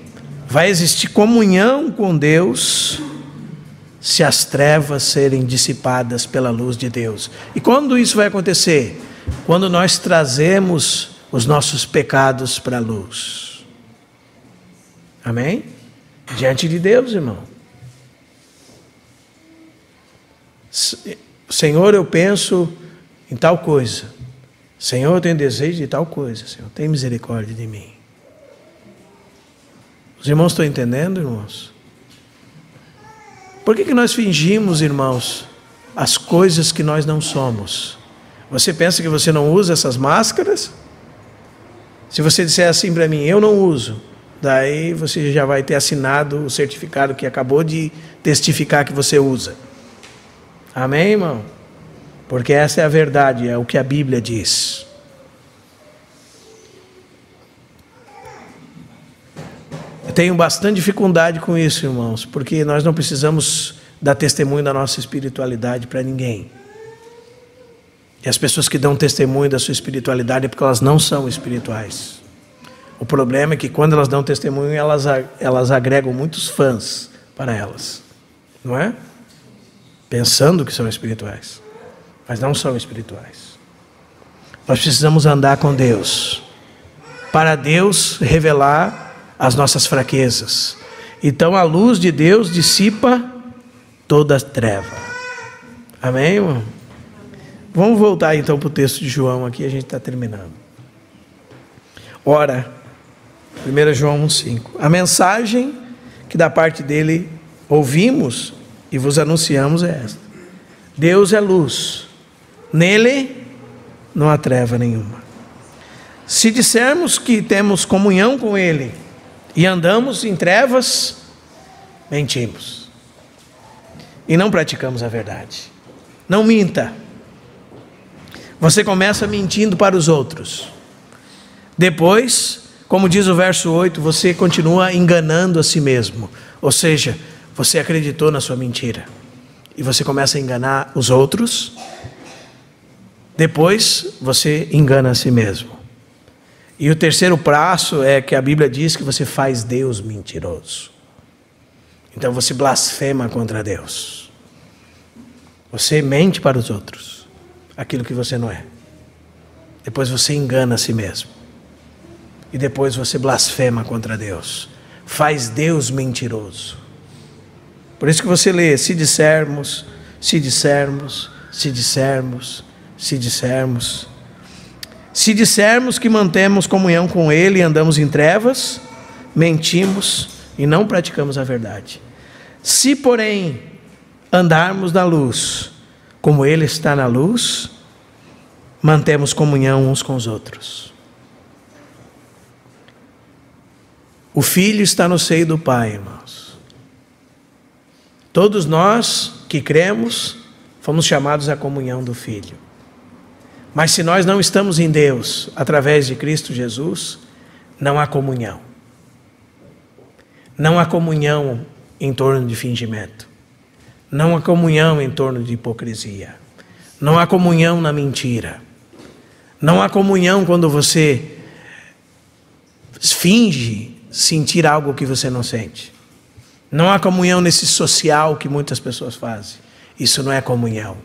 [SPEAKER 1] Vai existir comunhão com Deus se as trevas serem dissipadas pela luz de Deus. E quando isso vai acontecer? Quando nós trazemos os nossos pecados para a luz. Amém? Diante de Deus, irmão. Senhor, eu penso em tal coisa. Senhor, eu tenho desejo de tal coisa. Senhor, tem misericórdia de mim. Os irmãos estão entendendo, irmãos? Por que nós fingimos, irmãos, as coisas que nós não somos? Você pensa que você não usa essas máscaras? Se você disser assim para mim, eu não uso, daí você já vai ter assinado o certificado que acabou de testificar que você usa. Amém, irmão? Porque essa é a verdade, é o que a Bíblia diz. Eu tenho bastante dificuldade com isso, irmãos, porque nós não precisamos dar testemunho da nossa espiritualidade para ninguém. E as pessoas que dão testemunho da sua espiritualidade é porque elas não são espirituais. O problema é que quando elas dão testemunho, elas agregam muitos fãs para elas. Não é? Pensando que são espirituais. Mas não são espirituais. Nós precisamos andar com Deus. Para Deus revelar as nossas fraquezas. Então a luz de Deus dissipa toda a treva. Amém, irmão? Vamos voltar então para o texto de João aqui, a gente está terminando. Ora, 1 João 1,5. A mensagem que da parte dele ouvimos e vos anunciamos é esta. Deus é luz. Nele não há treva nenhuma. Se dissermos que temos comunhão com Ele e andamos em trevas, mentimos. E não praticamos a verdade. Não minta. Você começa mentindo para os outros. Depois, como diz o verso 8, você continua enganando a si mesmo. Ou seja, você acreditou na sua mentira. E você começa a enganar os outros. Depois, você engana a si mesmo. E o terceiro passo é que a Bíblia diz que você faz Deus mentiroso. Então você blasfema contra Deus. Você mente para os outros aquilo que você não é. depois você engana a si mesmo. E depois você blasfema contra Deus. Faz Deus mentiroso. Por isso que você lê, se dissermos, se dissermos, se dissermos, se dissermos. Se dissermos que mantemos comunhão com Ele e andamos em trevas, mentimos e não praticamos a verdade. Se, porém, andarmos na luz, como Ele está na luz, mantemos comunhão uns com os outros. O Filho está no seio do Pai, irmãos. Todos nós que cremos, fomos chamados à comunhão do Filho. Mas se nós não estamos em Deus, através de Cristo Jesus, não há comunhão. Não há comunhão em torno de fingimento. Não há comunhão em torno de hipocrisia. Não há comunhão na mentira. Não há comunhão quando você finge sentir algo que você não sente. Não há comunhão nesse social que muitas pessoas fazem. Isso não é comunhão.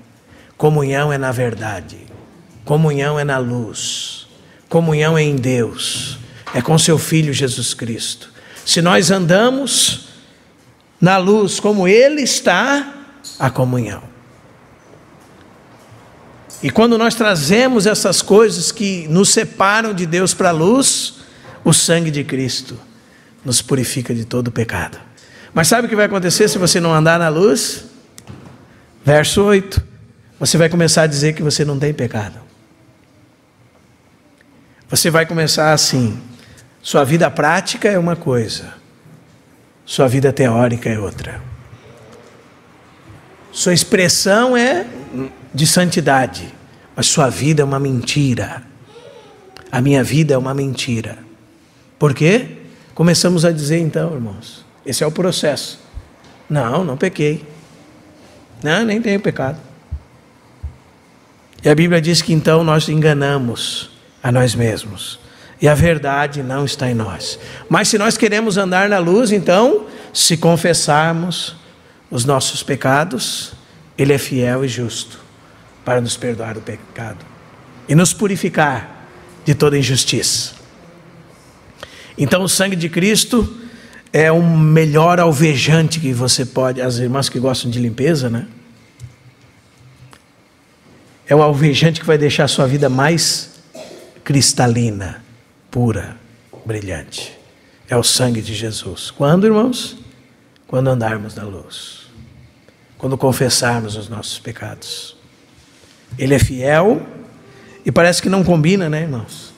[SPEAKER 1] Comunhão é na verdade. Comunhão é na luz. Comunhão é em Deus. É com seu Filho Jesus Cristo. Se nós andamos na luz como Ele está, a comunhão. E quando nós trazemos essas coisas que nos separam de Deus para a luz, o sangue de Cristo nos purifica de todo pecado. Mas sabe o que vai acontecer se você não andar na luz? Verso 8. Você vai começar a dizer que você não tem pecado. Você vai começar assim. Sua vida prática é uma coisa. Sua vida teórica é outra. Sua expressão é de santidade. Mas sua vida é uma mentira. A minha vida é uma mentira. Por quê? Começamos a dizer então, irmãos, esse é o processo. Não pequei. Não, nem tenho pecado. E a Bíblia diz que então nós enganamos a nós mesmos. E a verdade não está em nós. Mas se nós queremos andar na luz, então, se confessarmos os nossos pecados, Ele é fiel e justo para nos perdoar o pecado e nos purificar de toda injustiça. Então o sangue de Cristo é o melhor alvejante que você pode, as irmãs que gostam de limpeza, né? É o alvejante que vai deixar a sua vida mais cristalina, pura, brilhante. É o sangue de Jesus. Quando, irmãos? Quando andarmos na luz. Quando confessarmos os nossos pecados. Ele é fiel e parece que não combina, né, irmãos?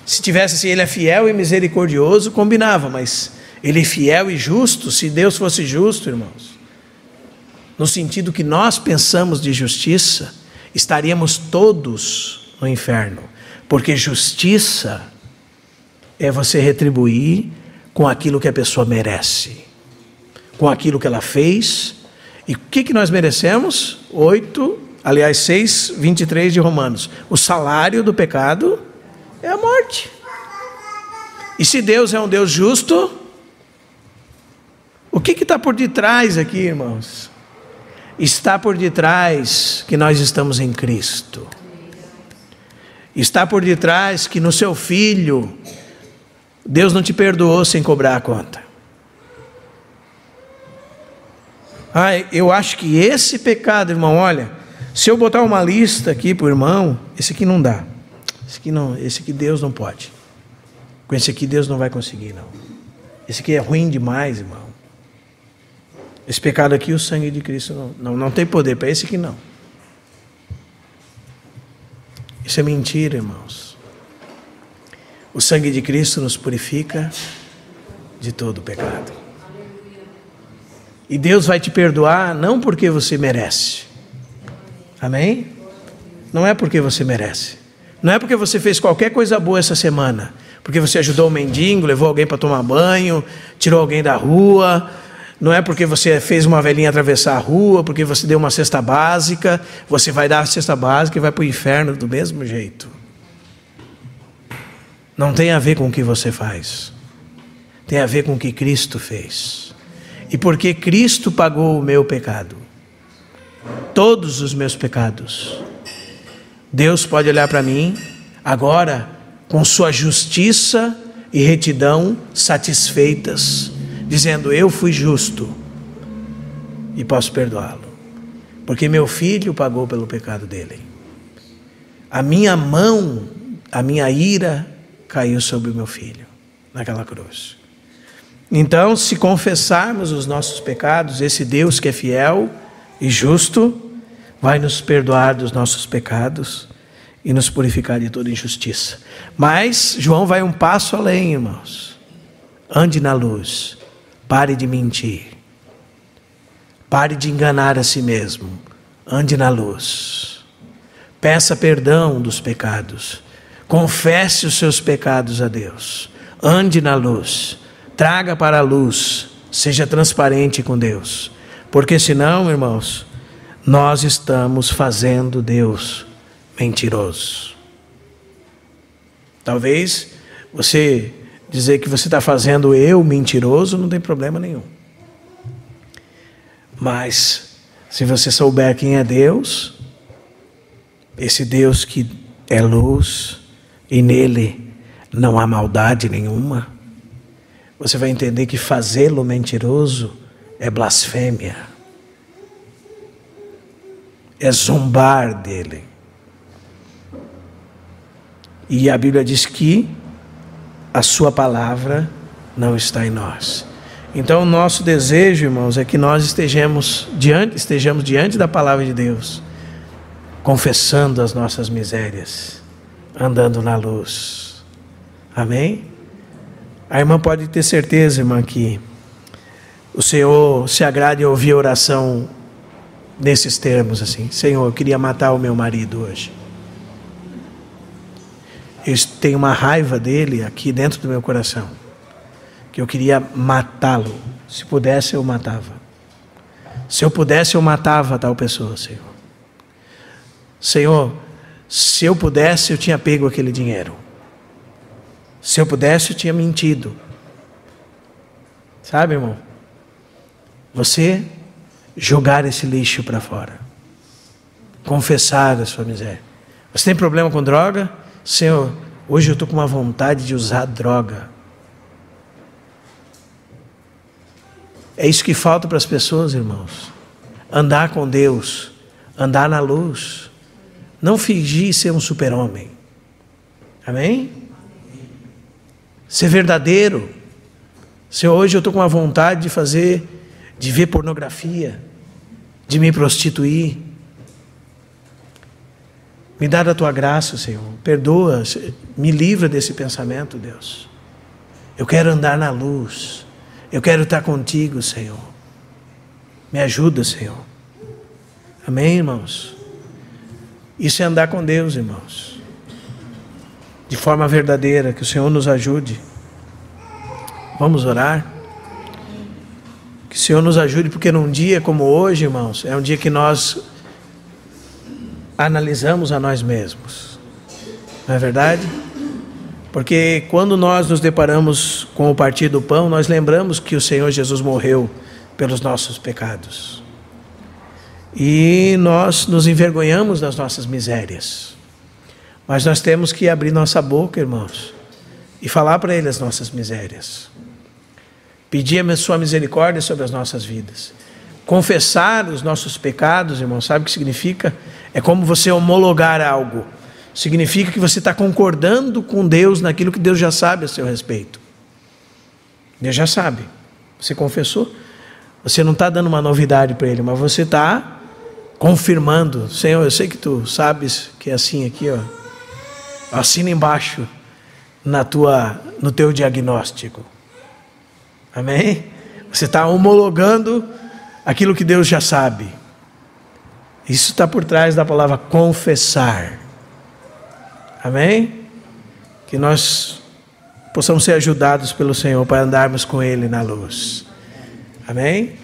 [SPEAKER 1] Se tivesse assim, Ele é fiel e misericordioso, combinava, mas Ele é fiel e justo. Se Deus fosse justo, irmãos, no sentido que nós pensamos de justiça, estaríamos todos no inferno, porque justiça é você retribuir com aquilo que a pessoa merece, com aquilo que ela fez. E o que nós merecemos? 6:23 de Romanos. O salário do pecado é a morte. E se Deus é um Deus justo, o que está por detrás aqui, irmãos? Está por detrás que nós estamos em Cristo. Está por detrás que no seu Filho, Deus não te perdoou sem cobrar a conta. Eu acho que esse pecado, irmão, olha, se eu botar uma lista aqui para o irmão, esse aqui não dá. Esse aqui Deus não pode. Com esse aqui Deus não vai conseguir, não. Esse aqui é ruim demais, irmão. Esse pecado aqui, o sangue de Cristo não tem poder para esse aqui, não. Isso é mentira, irmãos. O sangue de Cristo nos purifica de todo pecado. E Deus vai te perdoar não porque você merece. Amém? Não é porque você merece. Não é porque você fez qualquer coisa boa essa semana. Porque você ajudou um mendigo, levou alguém para tomar banho, tirou alguém da rua. Não é porque você fez uma velhinha atravessar a rua, porque você deu uma cesta básica. Você vai dar a cesta básica e vai para o inferno do mesmo jeito. Não tem a ver com o que você faz. Tem a ver com o que Cristo fez. E porque Cristo pagou o meu pecado. Todos os meus pecados. Deus pode olhar para mim agora com sua justiça e retidão satisfeitas, dizendo: eu fui justo e posso perdoá-lo, porque meu filho pagou pelo pecado dele. A minha mão, a minha ira caiu sobre o meu filho naquela cruz. Então, se confessarmos os nossos pecados, esse Deus que é fiel e justo vai nos perdoar dos nossos pecados e nos purificar de toda injustiça. Mas João vai um passo além, irmãos. Ande na luz, pare de mentir, pare de enganar a si mesmo, ande na luz, peça perdão dos pecados, confesse os seus pecados a Deus, ande na luz, traga para a luz, seja transparente com Deus, porque senão, irmãos, nós estamos fazendo Deus mentiroso. Talvez você dizer que você está fazendo eu mentiroso não tem problema nenhum. Mas se você souber quem é Deus, esse Deus que é luz e nele não há maldade nenhuma, você vai entender que fazê-lo mentiroso é blasfêmia, é zombar dele. E a Bíblia diz que a sua palavra não está em nós. Então o nosso desejo, irmãos, é que nós estejamos diante da palavra de Deus, confessando as nossas misérias, andando na luz. Amém? A irmã pode ter certeza, irmã, que o Senhor se agrada em ouvir a oração nesses termos assim: Senhor, eu queria matar o meu marido hoje. Eu tenho uma raiva dele aqui dentro do meu coração, que eu queria matá-lo. Se pudesse, eu matava. Se eu pudesse, eu matava tal pessoa, Senhor. Senhor, se eu pudesse, eu tinha pego aquele dinheiro. Se eu pudesse, eu tinha mentido. Sabe, irmão? Você jogar esse lixo para fora, confessar a sua miséria. Você tem problema com droga? Senhor, hoje eu estou com uma vontade de usar droga. É isso que falta para as pessoas, irmãos. Andar com Deus, andar na luz, não fingir ser um super-homem. Amém? Ser verdadeiro. Senhor, hoje eu estou com uma vontade de ver pornografia, de me prostituir. Me dá da tua graça, Senhor. Perdoa, me livra desse pensamento, Deus. Eu quero andar na luz. Eu quero estar contigo, Senhor. Me ajuda, Senhor. Amém, irmãos? Isso é andar com Deus, irmãos. De forma verdadeira, que o Senhor nos ajude. Vamos orar? Que o Senhor nos ajude, porque num dia como hoje, irmãos, é um dia que nós analisamos a nós mesmos. Não é verdade? Porque quando nós nos deparamos com o partir do pão, nós lembramos que o Senhor Jesus morreu pelos nossos pecados. E nós nos envergonhamos das nossas misérias. Mas nós temos que abrir nossa boca, irmãos, e falar para Ele as nossas misérias. Pedir a sua misericórdia sobre as nossas vidas. Confessar os nossos pecados, irmãos, sabe o que significa? É como você homologar algo. Significa que você está concordando com Deus naquilo que Deus já sabe a seu respeito. Deus já sabe. Você confessou. Você não está dando uma novidade para Ele, mas você está confirmando. Senhor, eu sei que Tu sabes que é assim aqui, ó. Assina embaixo no teu diagnóstico. Amém? Você está homologando aquilo que Deus já sabe. Isso está por trás da palavra confessar. Amém? Que nós possamos ser ajudados pelo Senhor para andarmos com Ele na luz. Amém?